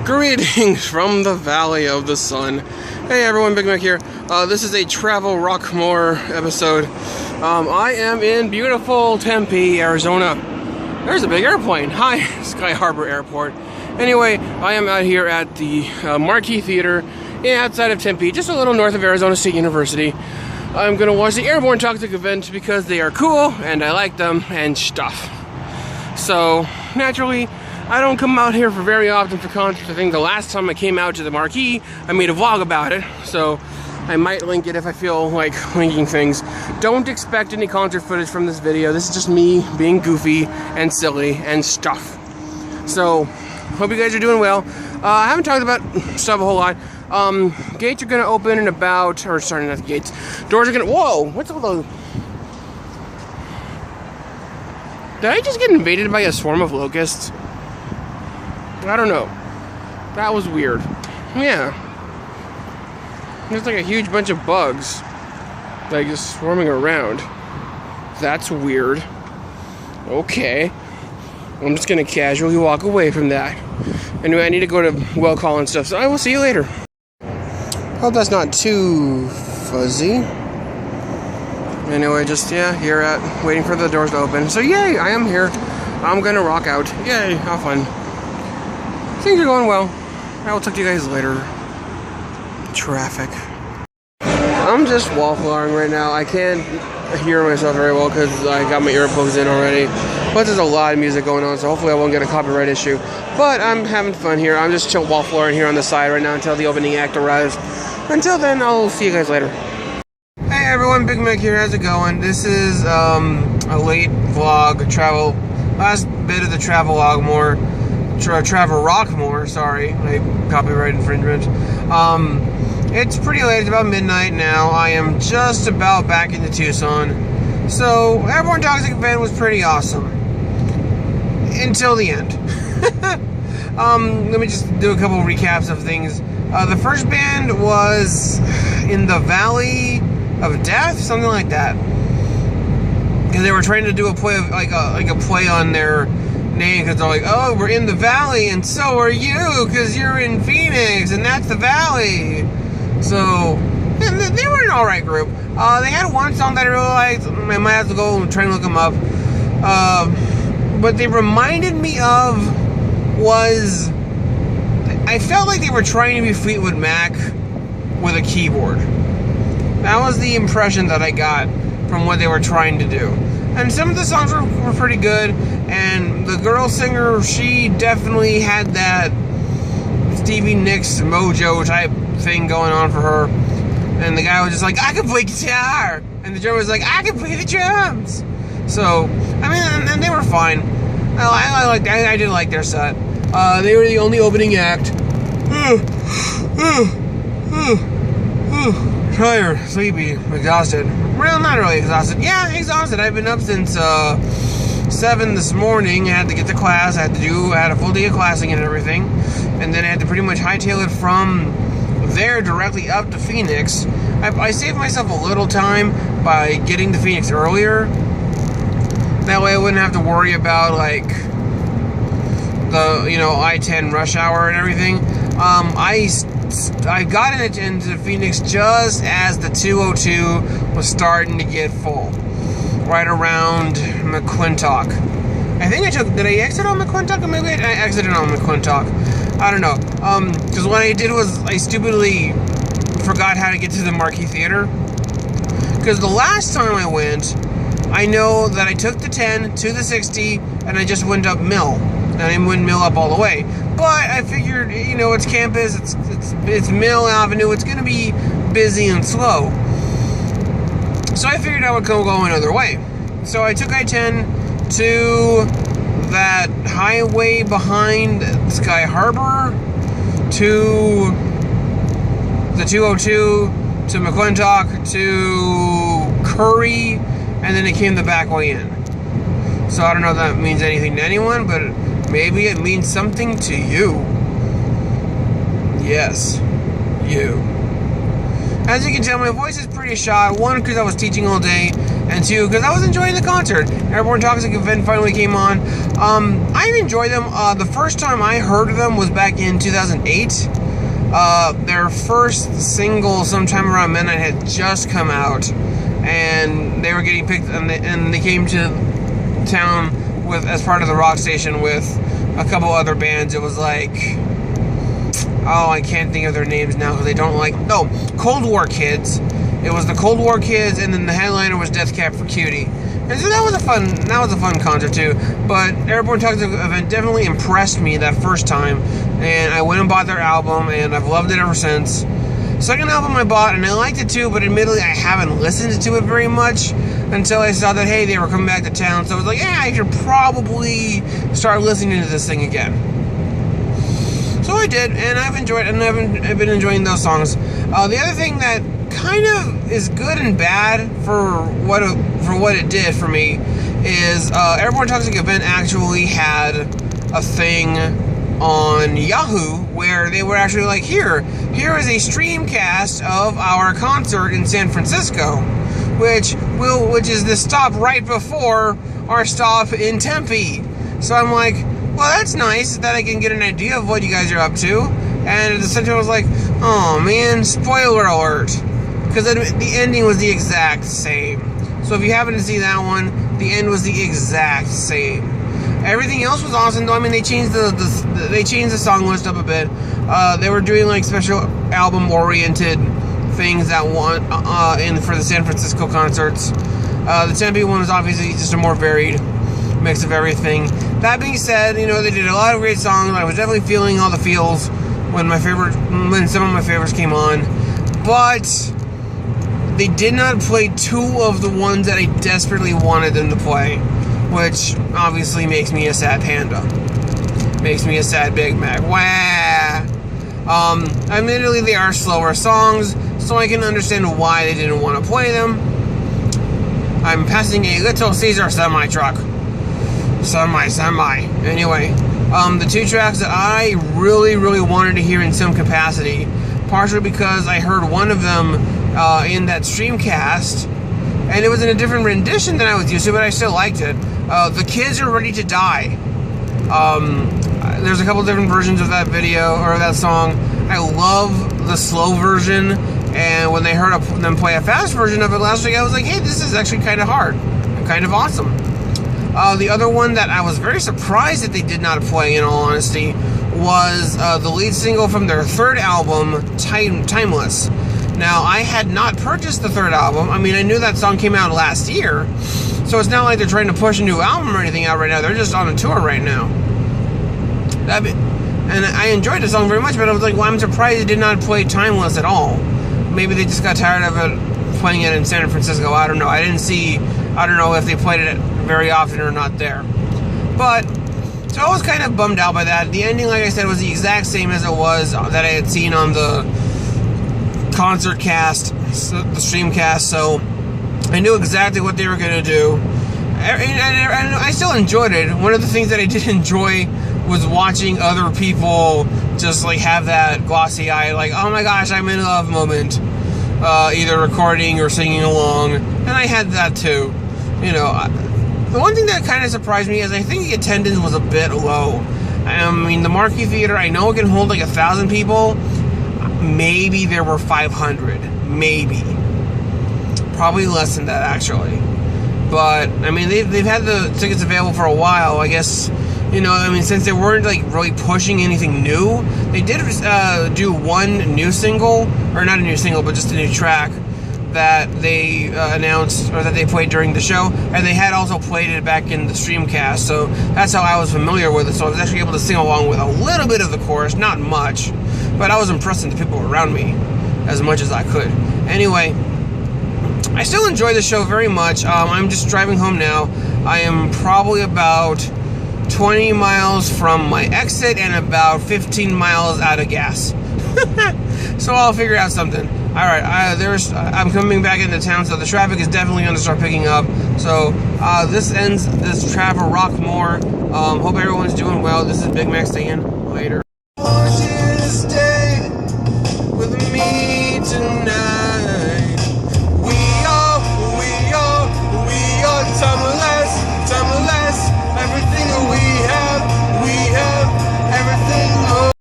Greetings from the Valley of the Sun. Hey everyone, Big Mac here. This is a TravROCKmore episode. I am in beautiful Tempe, Arizona. There's a big airplane. Hi, Sky Harbor Airport. Anyway, I am out here at the Marquee Theater outside of Tempe, just a little north of Arizona State University. I'm going to watch the Airborne Toxic event because they are cool and I like them and stuff. So, naturally, I don't come out here for very often for concerts. I think the last time I came out to the Marquee, I made a vlog about it, so I might link it if I feel like linking things. Don't expect any concert footage from this video. This is just me being goofy and silly and stuff. So, hope you guys are doing well. I haven't talked about stuff a whole lot. Gates are gonna open in about, or sorry, not the gates. Doors are gonna, whoa, what's all the... Did I just get invaded by a swarm of locusts? I don't know. That was weird. Yeah. There's like a huge bunch of bugs, like just swarming around. That's weird. Okay. I'm just gonna casually walk away from that. Anyway, I need to go to well call and stuff, so I will see you later. Hope that's not too fuzzy. Anyway, just, yeah, here at, waiting for the doors to open. So yay, I am here. I'm gonna rock out. Yay, how fun. Things are going well. I will talk to you guys later. Traffic. I'm just wallflowering right now. I can't hear myself very well because I got my earplugs in already. But there's a lot of music going on, so hopefully I won't get a copyright issue. But I'm having fun here. I'm just chill wallflowering here on the side right now until the opening act arrives. Until then, I'll see you guys later. Hey everyone, Big Mac here. How's it going? This is a late vlog, last bit of the TravROCKmore. TravROCKmore, sorry, copyright infringement. It's pretty late, it's about midnight now. I am just about back into Tucson. So, Airborne Toxic event was pretty awesome. Until the end. Let me just do a couple recaps of things. The first band was in the Valley of Death, something like that. Because they were trying to do a play of, like a play on their name, because they're like, oh, we're in the valley and so are you because you're in Phoenix and that's the valley. So they were an alright group. They had one song that I really liked. I might have to go and try and look them up. But they reminded me of was, I felt like they were trying to be Fleetwood Mac with a keyboard. That was the impression that I got from what they were trying to do. And some of the songs were pretty good, and the girl singer, she definitely had that Stevie Nicks mojo type thing going on for her. And the guy was just like, I can play guitar! And the drummer was like, I can play the drums! So, I mean, and they were fine. I did like their set. They were the only opening act. Tired, sleepy, exhausted. Well, not really exhausted. Yeah, exhausted. I've been up since 7 this morning. I had to get to class. I had a full day of classing and everything. And then I had to pretty much hightail it from there directly up to Phoenix. I saved myself a little time by getting to Phoenix earlier. That way I wouldn't have to worry about, like, the, I-10 rush hour and everything. I got into Phoenix just as the 202 was starting to get full. Right around McClintock. I think did I exit on McClintock? Or maybe I exited on McClintock. I don't know. Because what I did was I stupidly forgot how to get to the Marquee Theater. Because the last time I went, I know that I took the 10 to the 60 and I just went up Mill. And I wouldn't Mill up all the way. But I figured, it's campus, it's Mill Avenue, it's going to be busy and slow. So I figured I would go another way. So I took I-10 to that highway behind Sky Harbor, to the 202, to McClintock, to Curry, and then it came the back way in. So I don't know if that means anything to anyone, but maybe it means something to you. Yes, you. As you can tell, my voice is pretty shot. One, because I was teaching all day, and two, because I was enjoying the concert. Airborne Toxic Event finally came on. I enjoyed them. The first time I heard of them was back in 2008. Their first single, sometime around midnight, had just come out, and they were getting picked, and they came to town with as part of the rock station with a couple other bands. It was like, oh, I can't think of their names now because they don't like. No, Cold War Kids. It was the Cold War Kids, and then the headliner was Death Cab for Cutie. And so that was a fun concert too. But Airborne Toxic Event definitely impressed me that first time, and I went and bought their album, and I've loved it ever since. Second album I bought, and I liked it too, but admittedly I haven't listened to it very much until I saw that, hey, they were coming back to town. So I was like, yeah, I should probably start listening to this thing again. So I did, and I've enjoyed it, and I've been enjoying those songs. The other thing that kind of is good and bad for what it did for me is Airborne Toxic Event actually had a thing on Yahoo where they were actually like, here is a streamcast of our concert in San Francisco, which is the stop right before our stop in Tempe. So I'm like, well, that's nice that I can get an idea of what you guys are up to. And at the center I was like, oh man, spoiler alert, because the ending was the exact same. So if you happen to see that one, the end was the exact same. Everything else was awesome, though. I mean, they changed the song list up a bit. They were doing like special album-oriented things that for the San Francisco concerts. The Tempe one was obviously just a more varied mix of everything. That being said, you know, they did a lot of great songs. I was definitely feeling all the feels when some of my favorites came on, but they did not play two of the ones that I desperately wanted them to play, which obviously makes me a sad panda. Makes me a sad Big Mac. Wah! Admittedly, they are slower songs, so I can understand why they didn't want to play them. I'm passing a Little Caesar semi-truck. Semi. Anyway, the two tracks that I really wanted to hear in some capacity, partially because I heard one of them in that streamcast, and it was in a different rendition than I was used to, but I still liked it. The Kids Are Ready to Die. There's a couple different versions of that video, or that song. I love the slow version, and when they heard them play a fast version of it last week, I was like, hey, this is actually kind of hard and kind of awesome. The other one that I was very surprised that they did not play, in all honesty, was the lead single from their third album, Timeless. Now, I had not purchased the third album. I mean, I knew that song came out last year, so it's not like they're trying to push a new album or anything out right now. They're just on a tour right now. And I enjoyed the song very much, but I was like, well, I'm surprised they did not play Timeless at all. Maybe they just got tired of it, playing it in San Francisco. I don't know. I don't know if they played it very often or not there. But, so I was kind of bummed out by that. The ending, like I said, was the exact same as it was that I had seen on the concert cast, the stream cast, so I knew exactly what they were going to do. And I still enjoyed it. One of the things that I did enjoy was watching other people just like have that glossy eye, like, oh my gosh, I'm in love moment, either recording or singing along, and I had that too. You know, the one thing that kind of surprised me is I think the attendance was a bit low. I mean, the Marquee Theater, I know it can hold like 1,000 people. Maybe there were 500. Maybe. Probably less than that, actually. But, I mean, they've had the tickets available for a while. I guess, you know, I mean, since they weren't, like, really pushing anything new, they did do one new single, or not a new single, but just a new track that they announced, or that they played during the show, and they had also played it back in the streamcast, so that's how I was familiar with it. So I was actually able to sing along with a little bit of the chorus, not much, but I was impressing the people around me as much as I could. Anyway, I still enjoy the show very much. I'm just driving home now. I am probably about 20 miles from my exit and about 15 miles out of gas. So I'll figure out something. Alright, I'm coming back into town, so the traffic is definitely going to start picking up. So this ends this TravROCKmore. Hope everyone's doing well. This is Big Mac saying later.